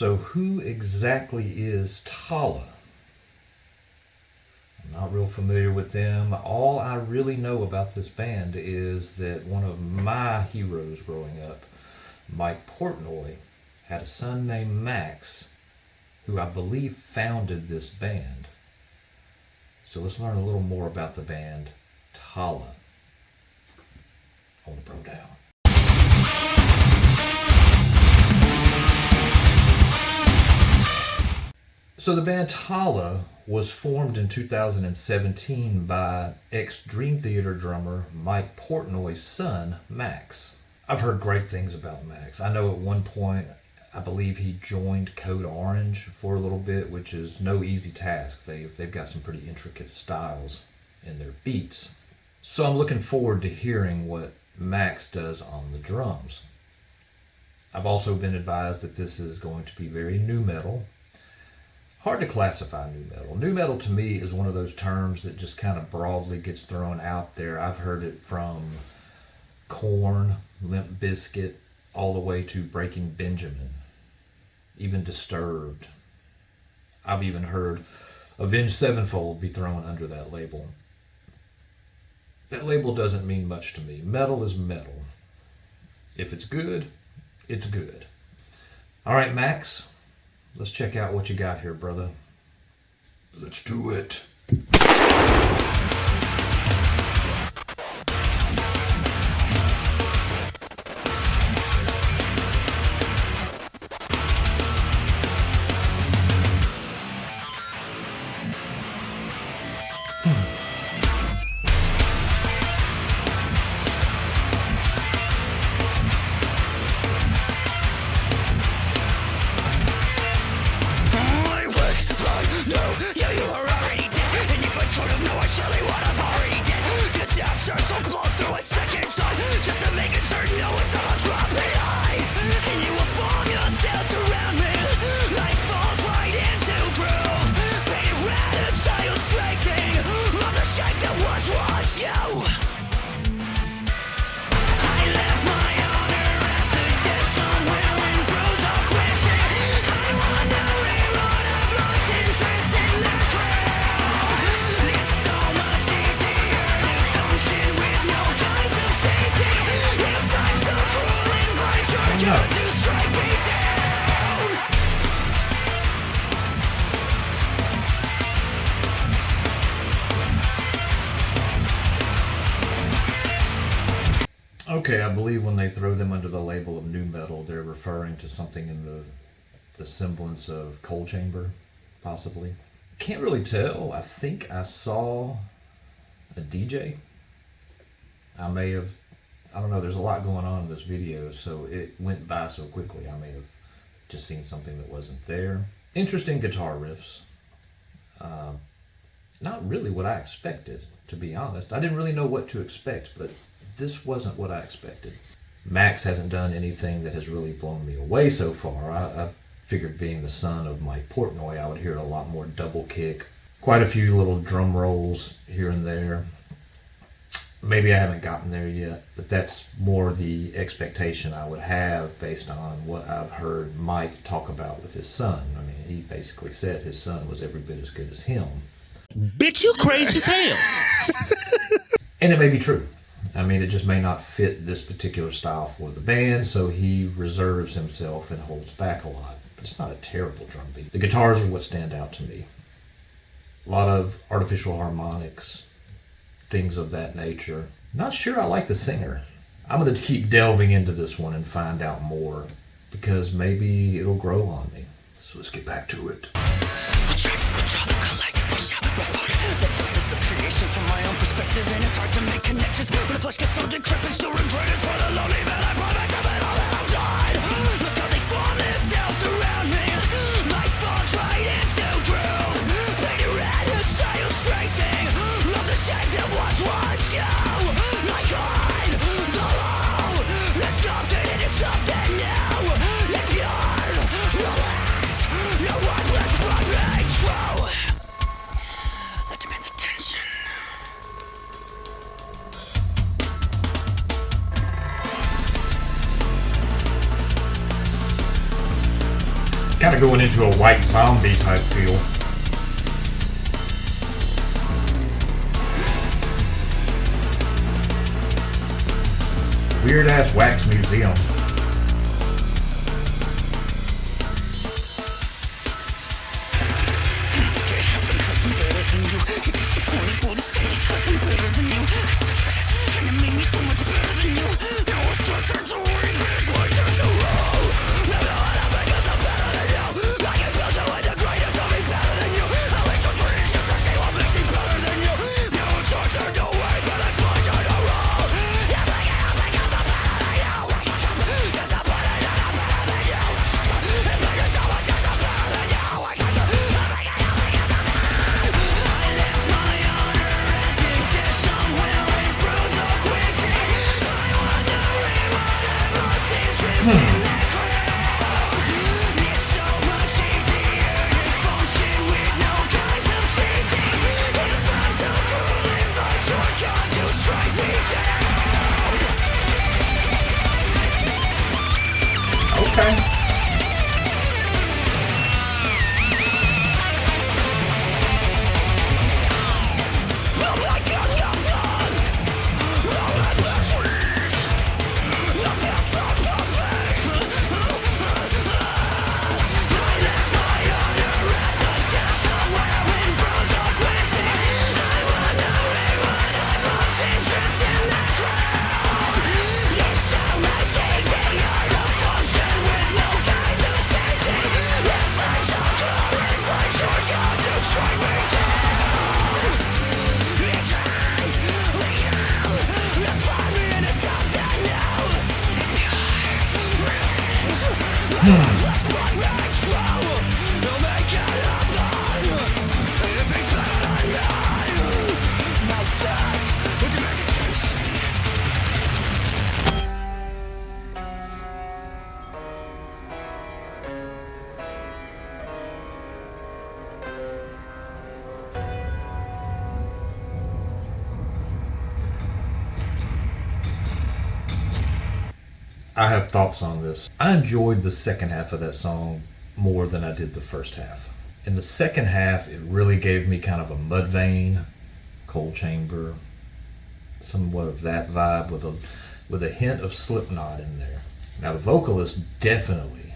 So who exactly is Tallah? I'm not real familiar with them. All I really know about this band is that one of my heroes growing up, Mike Portnoy, had a son named Max, who I believe founded this band. So let's learn a little more about the band Tallah on the Brodown. So the band Tallah was formed in 2017 by ex-Dream Theater drummer Mike Portnoy's son, Max. I've heard great things about Max. I know at one point, I believe he joined Code Orange for a little bit, which is no easy task. They've got some pretty intricate styles in their beats. So I'm looking forward to hearing what Max does on the drums. I've also been advised that this is going to be very nu metal. Hard to classify nu metal. Nu metal to me is one of those terms that just kind of broadly gets thrown out there. I've heard it from Korn, Limp Bizkit, all the way to Breaking Benjamin, even Disturbed. I've even heard Avenged Sevenfold be thrown under that label. That label doesn't mean much to me. Metal is metal. If it's good, it's good. All right, Max, let's check out what you got here, brother. Let's do it. Okay, I believe when they throw them under the label of nu metal, they're referring to something in the semblance of Coal Chamber, possibly. Can't really tell. I think I saw a DJ. I don't know, there's a lot going on in this video, so it went by so quickly, I may have just seen something that wasn't there. Interesting guitar riffs. Not really what I expected, to be honest. I didn't really know what to expect, but this wasn't what I expected. Max hasn't done anything that has really blown me away so far. I figured being the son of Mike Portnoy, I would hear a lot more double kick, quite a few little drum rolls here and there. Maybe I haven't gotten there yet, but that's more the expectation I would have based on what I've heard Mike talk about with his son. I mean, he basically said his son was every bit as good as him. Bitch, you crazy as hell. And it may be true. I mean, it just may not fit this particular style for the band, so he reserves himself and holds back a lot. But it's not a terrible drum beat. The guitars are what stand out to me. A lot of artificial harmonics, things of that nature. Not sure I like the singer. I'm going to keep delving into this one and find out more, because maybe it'll grow on me. So let's get back to it. The process of creation from my own perspective, and it's hard to make connections when the flesh gets so decrepit. Still regret it for the lonely man. I promise of it all that I've done. Look how they form themselves around me. Life falls right into groove. Painted red, silence tracing. Love the shape that was once you. Like on the low, let's stop it into something new. Let pure, relax. No worthless blood rings through. Kind of going into a white zombie type feel. Weird ass wax museum. Okay. I have thoughts on this. I enjoyed the second half of that song more than I did the first half. In the second half, it really gave me kind of a Mudvayne, Coal Chamber, somewhat of that vibe with a hint of Slipknot in there. Now the vocalist definitely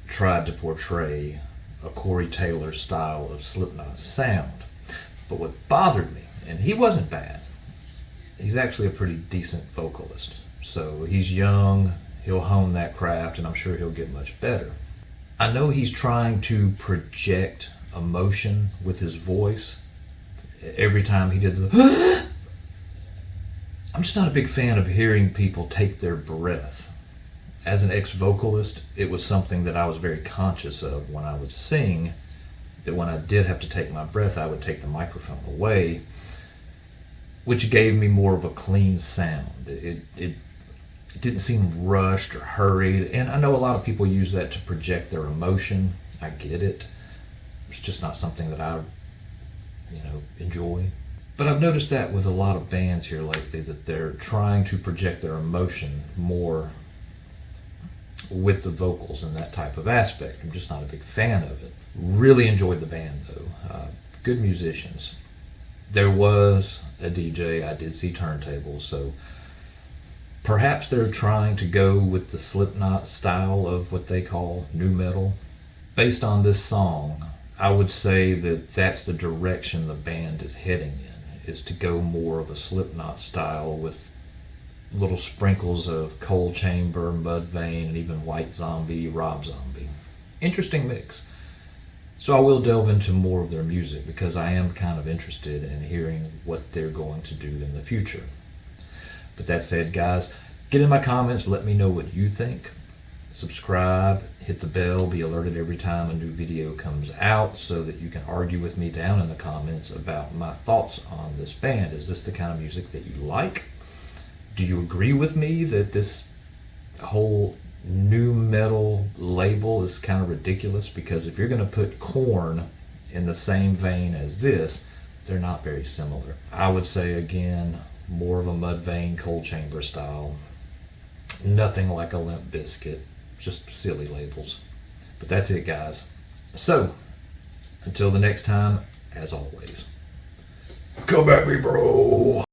tried to portray a Corey Taylor style of Slipknot sound. But what bothered me, and he wasn't bad, he's actually a pretty decent vocalist. So he's young, he'll hone that craft, and I'm sure he'll get much better. I know he's trying to project emotion with his voice. Every time he did the I'm just not a big fan of hearing people take their breath. As an ex-vocalist, it was something that I was very conscious of when I would sing, that when I did have to take my breath, I would take the microphone away, which gave me more of a clean sound. It didn't seem rushed or hurried, and I know a lot of people use that to project their emotion. I get it. It's just not something that I, enjoy. But I've noticed that with a lot of bands here lately, that they're trying to project their emotion more with the vocals and that type of aspect. I'm just not a big fan of it. Really enjoyed the band though. Good musicians. There was a DJ, I did see turntables, so perhaps they're trying to go with the Slipknot style of what they call nu metal. Based on this song, I would say that that's the direction the band is heading in, is to go more of a Slipknot style with little sprinkles of Coal Chamber, Mudvayne, and even White Zombie, Rob Zombie. Interesting mix. So I will delve into more of their music because I am kind of interested in hearing what they're going to do in the future. But that said, guys, get in my comments, let me know what you think. Subscribe, hit the bell, be alerted every time a new video comes out so that you can argue with me down in the comments about my thoughts on this band. Is this the kind of music that you like? Do you agree with me that this whole nu metal label is kind of ridiculous? Because if you're going to put Korn in the same vein as this, they're not very similar. I would say, again, more of a Mudvayne, Coal Chamber style. Nothing like a Limp Bizkit. Just silly labels. But that's it, guys. So, until the next time, as always, come at me, bro.